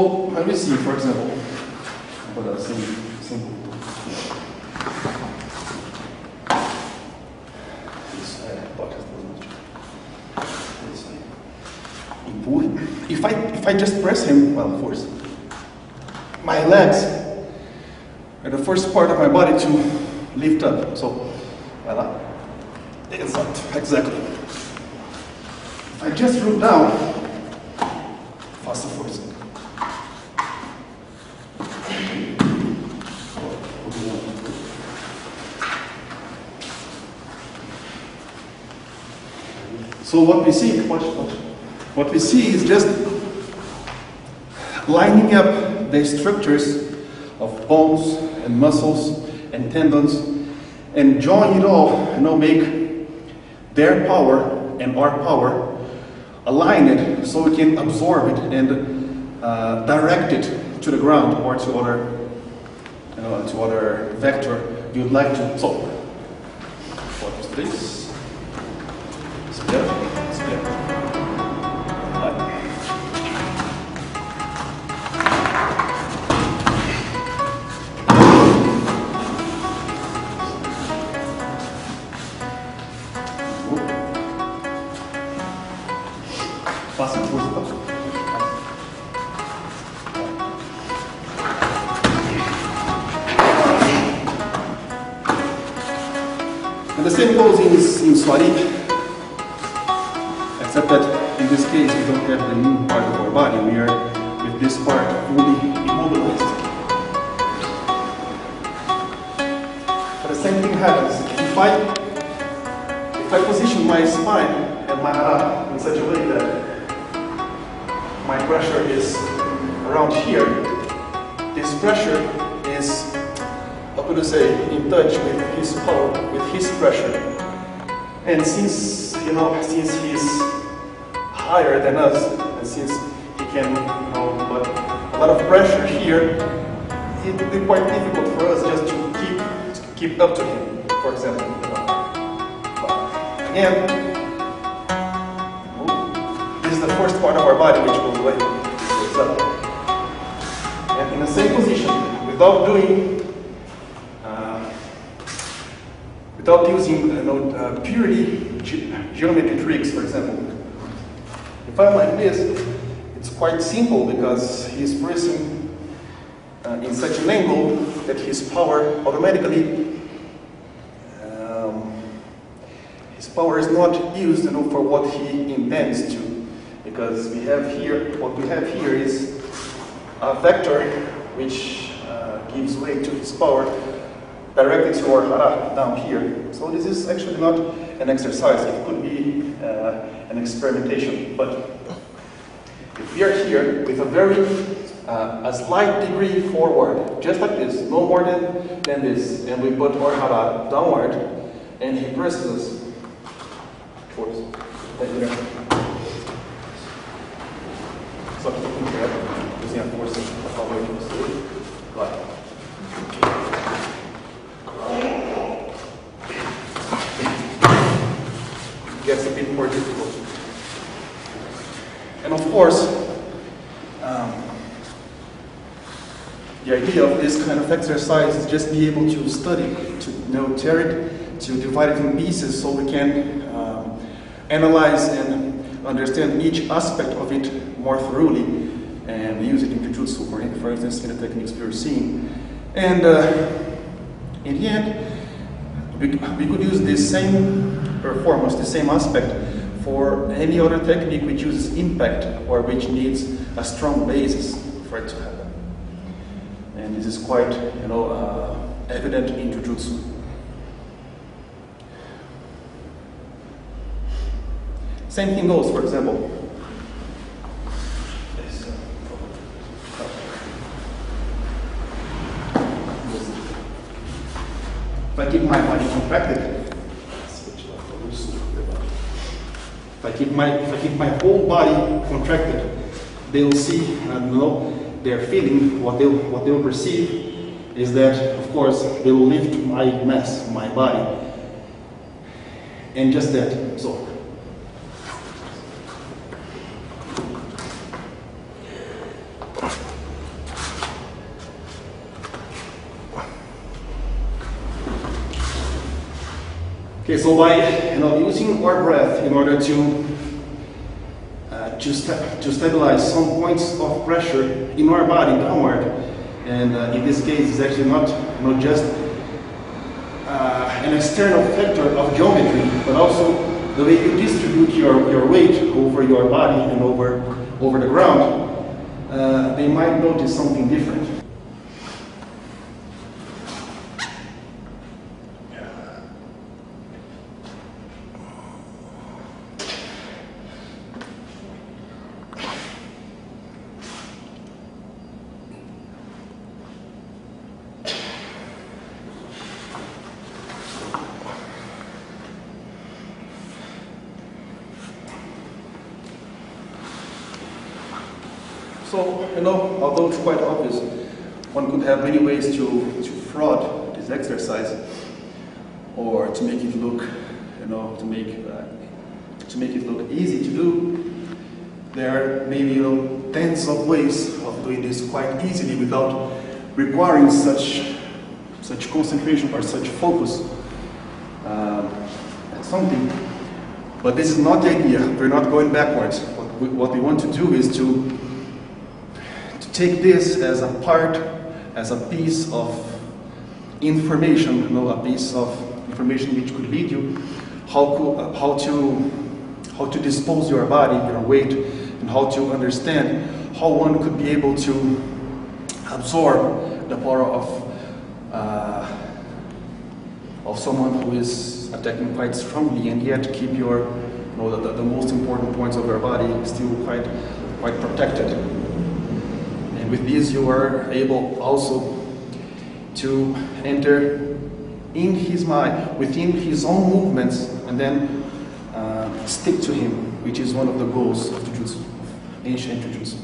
So let me see, for example, for a simple. If I just press him, well, force, my legs are the first part of my body to lift up. So, voila, exactly. If I just root down, faster force. So what we see, what we see is just lining up the structures of bones and muscles and tendons and join it all, make their power and our power, align it so we can absorb it and direct it to the ground or to other vector we would like to. So, what is this? Split. And the same goes in Swari, except that in this case we don't have the main part of our body, we are with this part fully immobilized. But the same thing happens. If I position my spine and my hara in such a way that my pressure is around here, this pressure is, how could I say, in touch with his power, with his pressure. And since, since he's higher than us, and since he can, but a lot of pressure here, it would be quite difficult for us just to keep up to him, for example. But again, this is the first part of our body which goes away, for example. And in the same position, without using purely geometry tricks, for example. If I'm like this, it's quite simple because he's pressing in such an angle that his power automatically, his power is not used for what he intends to, because we have here, what we have here is a vector which gives way to his power directly to our hara down here. So this is actually not an exercise, it could be an experimentation. But if we are here with a slight degree forward, just like this, no more than this, and we put our hara downward, and he presses us, force, só que estou com queda, usem a força a favor de você, vai. Gets a bit more difficult. And of course, the idea of this kind of exercise is just be able to study, to tear it, to divide it in pieces so we can analyze and understand each aspect of it more thoroughly and use it in Jujutsu, for instance, in the techniques we are seeing. And in the end, we could use this same performance, the same aspect for any other technique which uses impact or which needs a strong basis for it to happen. And this is quite, evident in Jujutsu. Same thing goes, for example. If I keep my body contracted, if I keep my whole body contracted, they'll see and they're feeling what they'll perceive is that, of course, they will lift my mass, my body, and just that. So. Okay, so by using our breath in order to stabilize some points of pressure in our body downward, and in this case, it's actually not just an external factor of geometry, but also the way you distribute your weight over your body and over the ground. They might notice something different. So, although it's quite obvious, one could have many ways to fraud this exercise, or to make it look, to make it look easy to do. There are maybe tens of ways of doing this quite easily without requiring such concentration or such focus at something. But this is not the idea. We're not going backwards. What we want to do is to take this as a piece of information, a piece of information which could lead you how to dispose your body, your weight, and how to understand how one could be able to absorb the power of someone who is attacking quite strongly, and yet keep your the most important points of your body still quite protected. And with this, you are able also to enter in his mind, within his own movements, and then stick to him, which is one of the goals of Jujutsu, ancient Jujutsu.